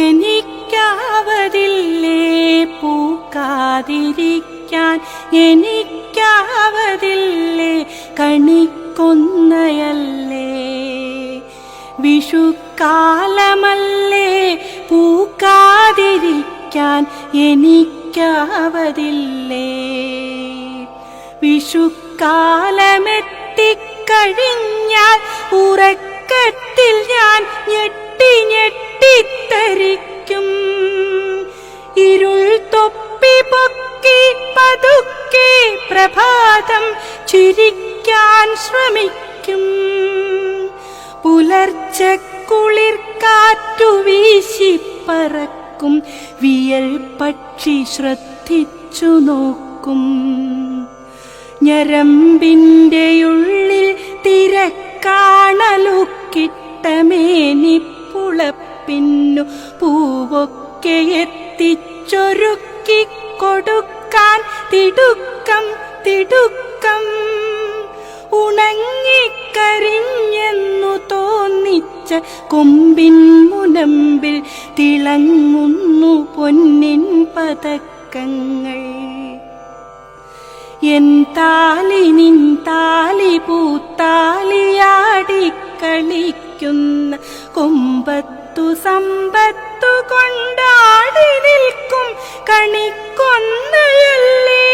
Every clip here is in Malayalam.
എനിക്കാവതില്ലേ പൂക്കാതിരിക്കാൻ, എനിക്കാവതില്ലേ കണിക്കൊന്നയല്ലേ, വിഷുക്കാലമല്ലേ പൂക്കാതിരിക്കാൻ എനിക്കാവതില്ലേ. വിഷുക്കാലമെത്തിക്കഴിഞ്ഞാൽ ഉറക്കത്തിൽ ഞാൻ ഞെട്ടി ഞെട്ടിത്തരിക്കും. ഇരുൾ തൊപ്പി പൊക്കി പതുക്കെ പ്രഭാതം ചിരിക്കാൻ ശ്രമിക്കും. പുലർച്ചക്കുളിർ കാറ്റു വീശിപ്പറക്കും, വിയൽ പക്ഷി ശ്രദ്ധിച്ചു നോക്കും. ഞരമ്പിൻ്റെ ഉള്ളിൽ തിരക്കാണലുക്കിട്ട മേനിപ്പുളപ്പിന്നു പൂവൊക്കെ എത്തിച്ചൊരുക്കി കൊടുക്കാൻ തിടുക്കം തിടുക്കം. ഉണങ്ങിക്കരിഞ്ഞെന്നു തോന്നിച്ച കൊമ്പിൻ മുനമ്പിൽ തിളങ്ങുന്നു പൊന്നിൻ പതക്കങ്ങൾ. എൻ താലി നിൻ താലി പൂത്താലിയാടിക്കളിക്കുന്ന കൊമ്പത്തു സമ്പത്തു കൊണ്ടാടി നിൽക്കും കണിക്കൊന്നയല്ലേ.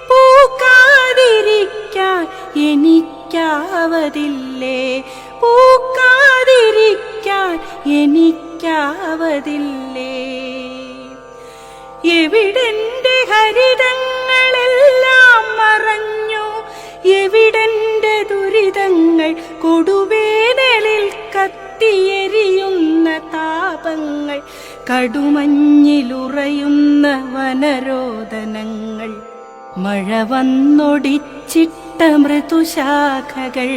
പൂക്കാതിരിക്കാൻ എനിക്കാവതില്ലേ, പൂക്കാതിരിക്കാൻ എനിക്കാവതില്ലേ. എവിടെന്റെ ഹരിതങ്ങളെല്ലാം മറഞ്ഞു, എവിടെന്റെ ദുരിതങ്ങൾ കൊടുവേനലിൽ കത്തിയെരിയുന്ന താപങ്ങൾ, കടുമഞ്ഞിലുറയുന്ന വനരോദനങ്ങൾ, മഴ വന്നൊടിച്ചിട്ട മൃദുശാഖകൾ,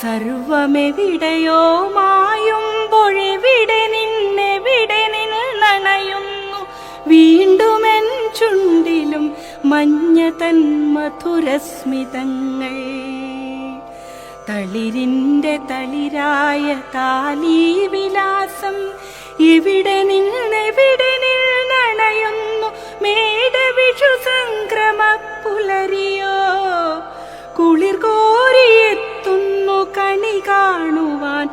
സർവമെവിടെയോ മായുമ്പോഴെവിടെ നിന്നെവിടെ നിന്ന് നനയുന്നു വീണ്ടുമെൻ ചുണ്ടിലും മഞ്ഞ തൻ മധുരസ്മിതങ്ങൾ. തളിരിൻ്റെ തളിരായ താലീവിലാസം എവിടെ നിന്നെവിടെ നിന്നണയുന്നു മേടവിഷു സംക്രമ പുലരിയോ. കുളിർ കോരിയെത്തുന്നു കണി കാണുവാൻ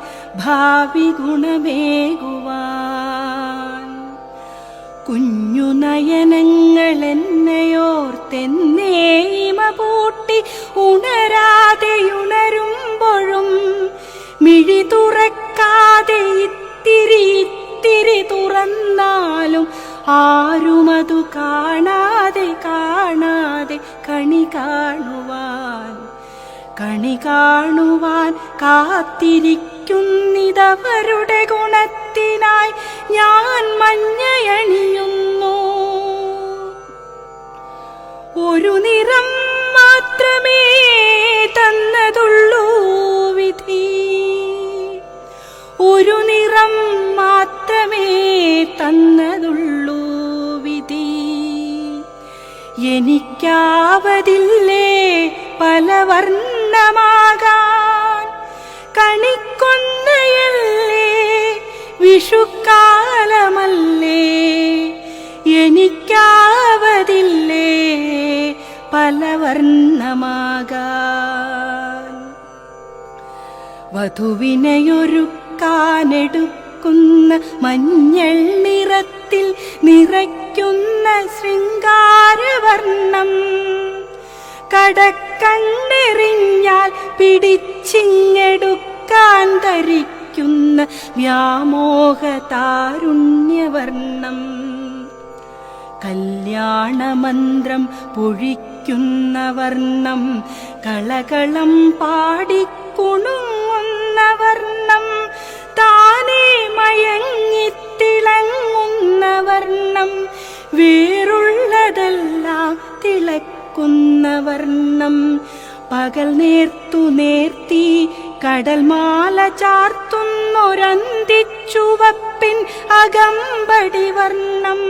ഭാവി ഗുണമേകുവാൻ. കുഞ്ഞു നയനങ്ങൾ എന്നെയോർത്തെന്നേമ പൂട്ടി ഉണരാതെയുണരുമ്പോഴും മിഴി തുറക്കാതെ ഇത്തിരി ഇത്തിരി തുറന്നാലും ആരുമതു കാണാതെ കാണാതെ കണി കാണുവാൻ കാത്തിരിക്കുന്നിതവരുടെ ഗുണത്തിനായി ഞാൻ മഞ്ഞയണിയുന്നു. ഒരു നിറം മാത്രമേ തന്നതുള്ളൂ വിധി, ഒരു നിറം മാത്രമേ തന്നതുള്ളൂ വിധി. എനിക്കാവതില്ലേ പല വർണ്ണമാകാൻ, കണിക്കൊന്നയല്ലേ വിഷുക്കാലമല്ലേ. എനിക്കാവതില്ലേ പല വർണ്ണമാകാൻ. വധുവിനെയൊരുക്കാനെടുക്കുന്ന മഞ്ഞൾ നിറത്തിൽ നിറയ്ക്കുന്ന ശൃംഗാരവർണ്ണം, കടക്കണ്ണെറിഞ്ഞാൽ പിടിച്ചിങ്ങെടുക്കാൻ ധരിക്കുന്ന വ്യാമോഹതാരുണ്യവർണ്ണം, കല്യാണമന്ത്രം പൊഴിക്കുന്ന വർണ്ണം, കളകളം പാടിക്കുണുങ്ങുന്ന വർണ്ണം, താനേ മയങ്ങിത്തിളങ്ങുന്ന വർണ്ണം, വേറുള്ളതെല്ലാം തിളക്കുന്ന വർണ്ണം, പകൽ നേർത്തു നേർത്തി കടൽമാല ചാർത്തുന്നൊരന്തിച്ചുവപ്പിൻ അകമ്പടി വർണ്ണം.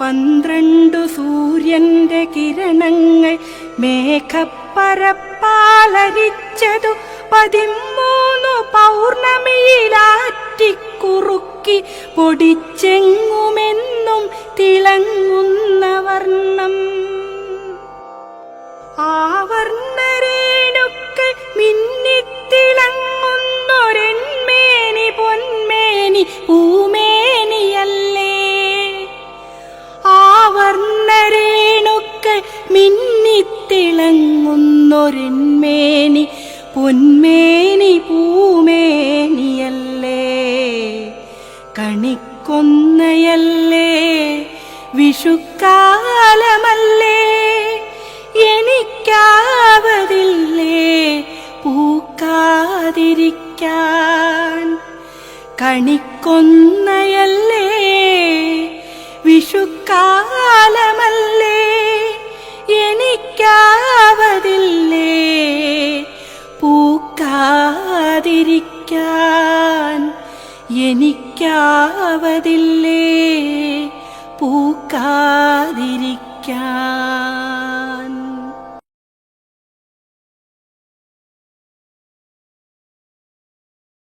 12 സൂര്യന്റെ കിരണങ്ങൾ മേഘപ്പരപ്പാലരിച്ചതു 13 പൗർണമിയിലാറ്റി പൊടിച്ചെങ്ങുമെന്നും തിളങ്ങുന്ന വർണ്ണം. ആ വർണ്ണരേണുക്കൾ മിന്നിത്തിളങ്ങുന്നൊരെന്മേനി പൊന്മേനി പൂമേനിയല്ലേ. ആ വർണ്ണരേണുക്കൾ മിന്നിത്തിളങ്ങുന്നൊരെന്മേനി പൊന്മേനി പൂമേനിയല്ലേ. കണിക്കൊന്നയല്ലേ, വിഷുക്കാലമല്ലേ, എനിക്കാവതില്ലേ പൂക്കാതിരിക്കാൻ. കണിക്കൊന്നയല്ലേ, വിഷുക്കാലമല്ലേ, എനിക്കാവതില്ലേ പൂക്കാതിരിക്കാൻ. എനിക്കാവതില്ലേ പൂക്കാതിരിക്കാൻ.